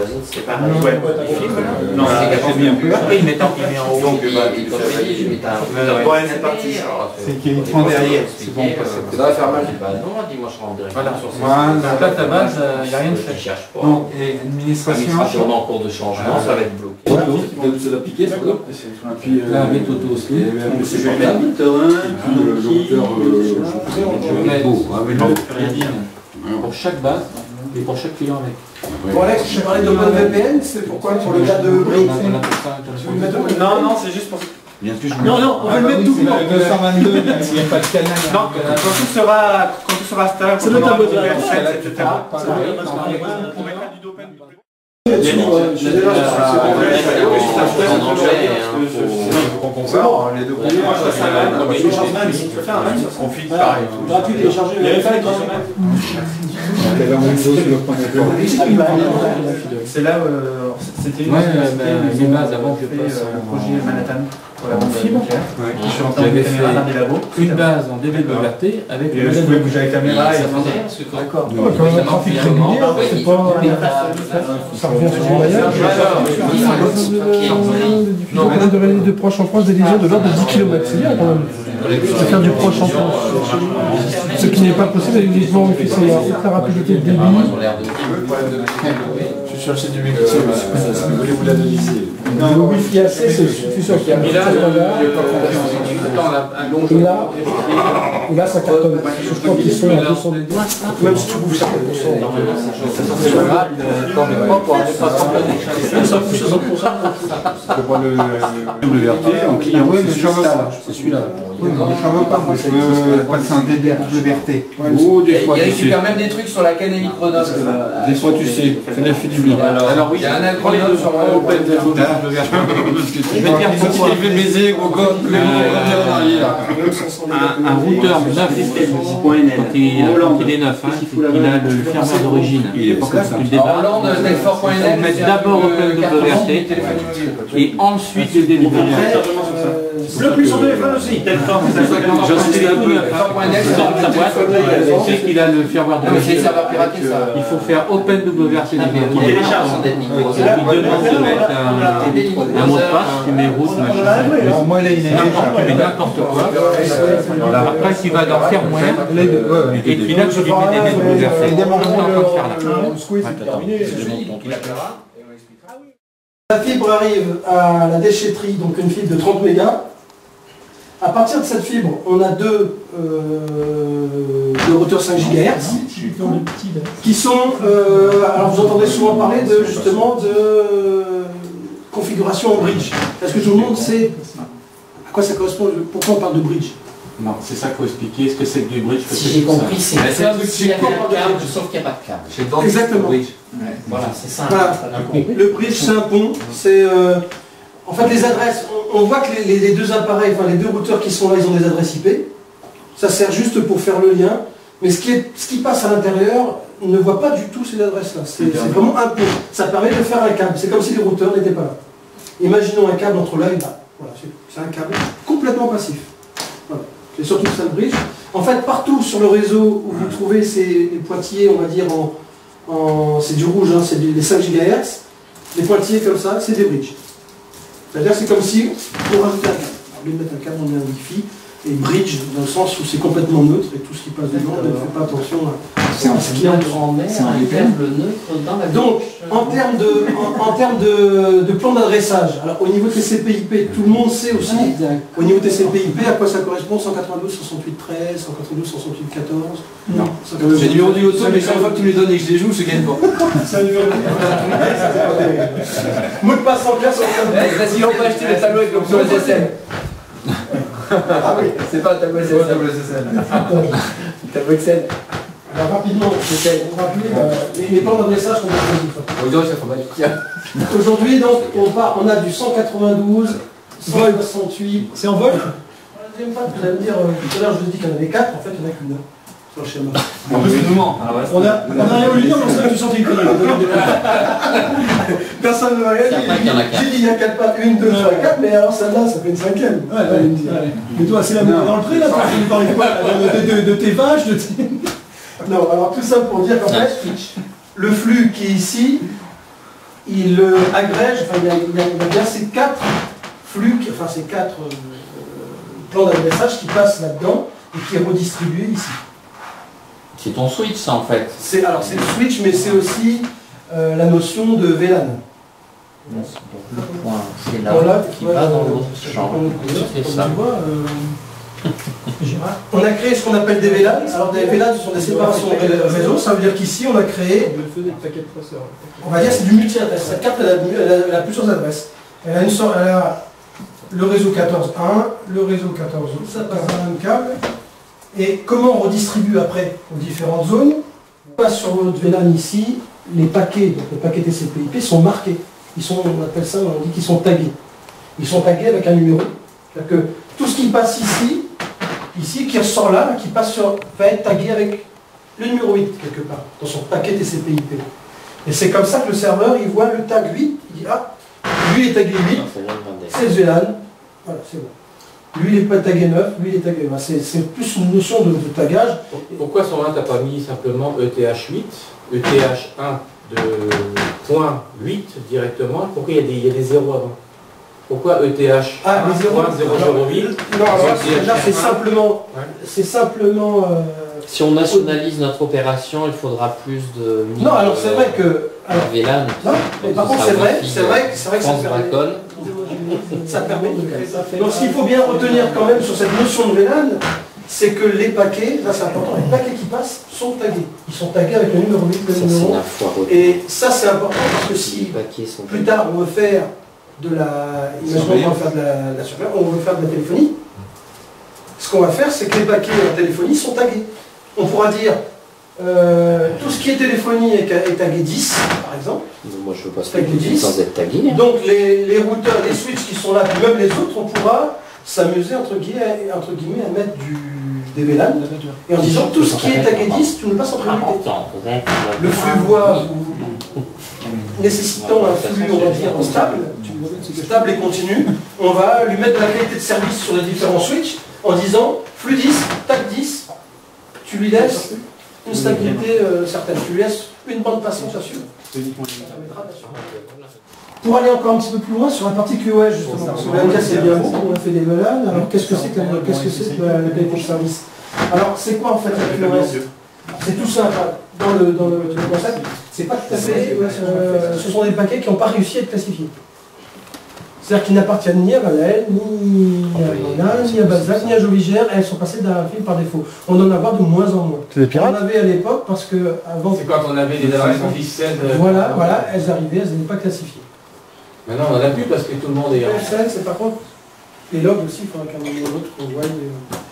voisine, c'est pareil. Ouais. Non, c'est bien plus. Après, il met en haut. Donc, comme je dis, je mets un... Ouais, c'est parti. C'est qu'il prend derrière. C'est bon. Ça va faire mal. Bah non, dis-moi, je rentre directement sur ça. Donc là, ta base, il n'y a rien de fait. Je cherche pas. Donc, et administration. Administration en cours de changement, ça va être bloqué. C'est la piquer, c'est quoi? Puis Là, avec Toto aussi. Je vais mettre le terrain, le Pour chaque base et pour chaque client avec. Bon Alex, tu parlais d'OpenVPN, c'est pourquoi? Pour le cas de Bridge? Non, non, c'est juste pour... Non, non, on va le mettre tout blanc. 222, il n'y a pas de canal. Non, quand tout sera installé, C'est le tableau de la etc. On filme pareil. Gratuit, téléchargé. C'est là, c'était une les bases avant que je passe le projet Manhattan pour la fibre. Je suis en train de faire dans des labos. Une base en DB de liberté avec Et je pouvais bouger avec la caméra et D'accord. Quand on a un trafic régulier, c'est pas... Ça revient sur le voyage. On a de réaliser de proche en proche des liaisons de l'ordre de 10 km. C'est bien quand même. C'est faire du proche en proche. Ce qui n'est pas possible avec uniquement Wi-Fi standard. La rapidité de débit. Je suis sur le site du Mécanisme, vous voulez vous l'analyser. Le Wi-Fi AC, c'est sûr qu'il y a et là, ça cartonne. Je crois qu'ils sont à 200. Même si tu bouges ça, Je prends le WRT en client. Oui, mais je veux pas. C'est celui-là. Oui, mais je veux pas. Je veux passer un DB WRT. Ou des fois Il tu sais. récupère même des trucs sur la Canary Chronos. Des fois tu sais. Ça fait du bien. Alors oui, il y a un algorithme sur Open Je vais te dire pourquoi. Je vais baiser, gros gosse, les en arrière. un routeur neuf, quand il est neuf, il a le firmware d'origine. Il est pas comme ça. Tu le déballes. Hollande, Telfort.net. On met d'abord OpenWRT et ensuite le DWRT. Bloque plus son téléphone aussi. J'insiste un peu. Dans sa boîte, tu sais qu'il a le firmware Non, mais c'est d'origine. ça va pirater ça. Il faut faire OpenWRT. Il télécharge son Il demande de mettre un mot de passe, tu mets route, machin. Non, moi, là, il est Tu mets n'importe quoi. Après, tu vas dans firmware et puis là, tu lui mets des DWRT. C'est ce qu'on est en train de faire là. La fibre arrive à la déchetterie, donc une fibre de 30 mégas. À partir de cette fibre, on a deux routeurs 5 GHz qui sont, alors vous entendez souvent parler de justement de configuration en bridge. Est-ce que tout le monde sait à quoi ça correspond? Pourquoi on parle de bridge? Non, c'est ça qu'il faut expliquer. Ce que c'est que du bridge. Si j'ai compris, c'est comme s'il y avait un câble, sauf qu'il n'y a pas de câble. Exactement. Voilà, c'est ça. Voilà. Le bridge, c'est un pont. C'est en fait les adresses. On voit que les deux appareils, enfin les deux routeurs qui sont là, ils ont des adresses IP. Ça sert juste pour faire le lien. Mais ce qui passe à l'intérieur ne voit pas du tout ces adresses-là. C'est vraiment un pont. Ça permet de faire un câble. C'est comme si les routeurs n'étaient pas là. Imaginons un câble entre là et là. Voilà, c'est un câble complètement passif. Voilà. C'est surtout ça le bridge. En fait, partout sur le réseau où vous trouvez les pointillés, on va dire c'est du rouge, hein, c'est les 5 GHz. Les pointillés comme ça, c'est des bridges. C'est-à-dire c'est comme si on rajoutait un câble. Au lieu de mettre un câble, on met un Wi-Fi. Et bridge, dans le sens où c'est complètement neutre et tout ce qui passe dedans ne fait pas attention à ce qu'il y a C'est un câble neutre dans la Donc, en termes de plan d'adressage, alors au niveau TCP/IP, tout le monde sait aussi, au niveau TCP/IP, à quoi ça correspond 192, 68, 13, 192, 68, 14. Non. J'ai le numéro du loto, mais chaque fois que tu me les donnes et que je les joue, je gagne pas. C'est un numéro. Mot de passe en clair sur le Vas-y, on peut acheter les tableaux avec l'option SSL. Ah oui. C'est pas un tableau SSL. Tableau Excel. Alors rapidement, on va rappeler les plans d'adressage qu'on a choisis. Aujourd'hui, donc, on a du 192, 168. C'est en vol? Vous allez me dire, tout à l'heure je vous ai dit qu'il y en avait 4, en fait il n'y en a qu'une. Sur le schéma. On a rien lu, on sait que tu sentais une connerie. Personne ne va rien dire. J'ai dit il y a 4 pattes, 1, 2, 3, 4, mais alors celle-là, ça fait une cinquième. Mais toi, c'est la même dans le prix là, tu nous parles de tes vaches, de tes... Non, alors tout ça pour dire qu'en fait, le flux qui est ici, il agrège, enfin il y a bien ces 4 flux, enfin ces 4 plans d'adressage qui passent là-dedans et qui est redistribué ici. C'est ton switch, ça, en fait. Alors c'est le switch, mais c'est aussi la notion de VLAN. C'est là qui va dans l'autre champ. C'est ça. On a créé ce qu'on appelle des VLAN. Alors des VLAN, ce sont des séparations réseau. Ça veut dire qu'ici, on a créé, on va dire c'est du multi-adresse. Cette carte, elle a plusieurs adresses. Elle a le réseau 14.1, le réseau 14.2, ça passe dans un câble. Et comment on redistribue après aux différentes zones? On passe sur notre VLAN ici, les paquets, donc les paquets TCP/IP sont marqués. On appelle ça, on dit qu'ils sont tagués. Ils sont tagués avec un numéro. C'est-à-dire que tout ce qui passe ici, qui ressort là, qui passe va être tagué avec le numéro 8 quelque part, dans son paquet TCP/IP. Et c'est comme ça que le serveur, il voit le tag 8, il dit ah, lui est tagué 8, c'est le VLAN, voilà, c'est bon. Lui il est pas tagué 9, lui il est tagué 20. C'est plus une notion de tagage. Pourquoi sur là, tu n'as pas mis simplement ETH8, ETH1 de point 8 directement? Pourquoi il y a des zéros avant? Pourquoi ETH 1.008? Non, là c'est simplement... Si on nationalise notre opération, il faudra plus de... Non, alors c'est vrai que... VLAN. Non, mais par contre c'est vrai que ça permet... Ça permet de créer ça. Donc ce qu'il faut bien retenir quand même sur cette notion de VLAN, c'est que les paquets, là c'est important, les paquets qui passent sont tagués. Ils sont tagués avec le numéro 8, le numéro 1. Et ça c'est important parce que si plus tard on veut faire de la... Imaginons qu'on va faire de la surveillance, on veut faire de la téléphonie. Ce qu'on va faire, c'est que les paquets en téléphonie sont tagués. On pourra dire tout ce qui est téléphonie est tagué 10, par exemple. Moi je veux pas se taguer 10 sans être tagué. Donc les routeurs, les switches qui sont là, puis même les autres, on pourra s'amuser entre guillemets à mettre des VLAN. Et en disant tout ce qui est tagué 10, tu ne passes en priorité. Le flux voix nécessitant un flux, on va dire, stable et continu, on va lui mettre de la qualité de service sur les différents switches en disant flux 10, tag 10, tu lui laisses une stabilité certaine, tu lui laisses une bande passante, ça suffit. Pour aller encore un petit peu plus loin sur la partie QoS justement, parce que là c'est bien beau, on a fait des VLAN, alors qu'est-ce que c'est que la qualité de service? Alors c'est quoi en fait la QoS? C'est tout simple, dans le concept, c'est pas tout à fait, ce sont des paquets qui n'ont pas réussi à être classifiés. C'est-à-dire qu'ils n'appartiennent ni à Valel, ni à Lona, ni à Balzac, ni à Jovigère, elles sont passées d'un film par défaut. On en a de moins en moins. C'est des pirates? On avait à l'époque, parce que avant... C'est quand on avait des adresses officielles. Voilà, elles arrivaient, elles n'étaient pas classifiées. Maintenant on n'en a plus parce que tout le monde est... PSN, c'est par contre... Les logs aussi, il faudra qu'un moment ou l'autre qu'on voie...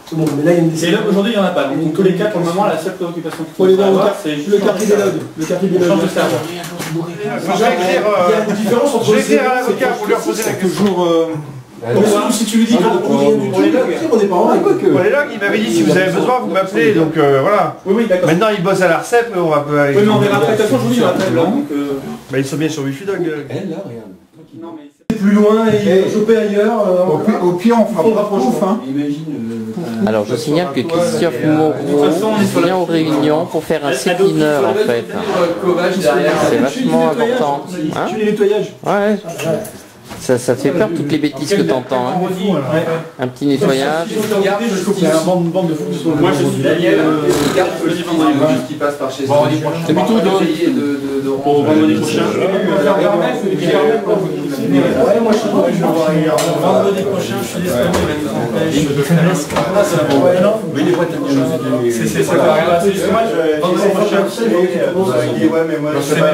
Tout le monde. Mais là, il y a une décision. Et logs, aujourd'hui, il n'y en a pas. Donc, dans tous les cas, pour le moment, la seule préoccupation qu'il faut avoir, c'est le quartier des logs. Le quartier des logs. Change de serveur. Il y a une différence entre... Je vais écrire à l'avocat pour lui reposer la question. Surtout si tu lui dis pour les logs, on n'est pas en règle. Pour les logs, il m'avait dit si vous avez besoin, vous m'appelez, donc voilà. Oui, d'accord. Maintenant, il bosse à la RCEP, on va pas aller... Oui, mais on verra après. De toute façon, aujourd'hui, il y en a pas de logs. Bah, ils sont bien sur Wi-Fi, Dog. Plus loin et choper ailleurs. Au pire, on fera pouf, hein. Alors je signale que Christophe Moreau vient aux réunions pour faire un set-inner en fait. C'est vachement important. Hein? Tu les nettoyages. Ouais. Ça te fait peur toutes les bêtises que t'entends. Hein? Un petit nettoyage. Il y a une bande de fous. Moi je suis Daniel, qui passe par chez Vendredi prochain. C'est plutôt Pour vendredi prochain. Ouais, moi je suis vendredi prochain, je suis disponible. C'est ça. Vendredi prochain, ouais, mais moi je sais pas.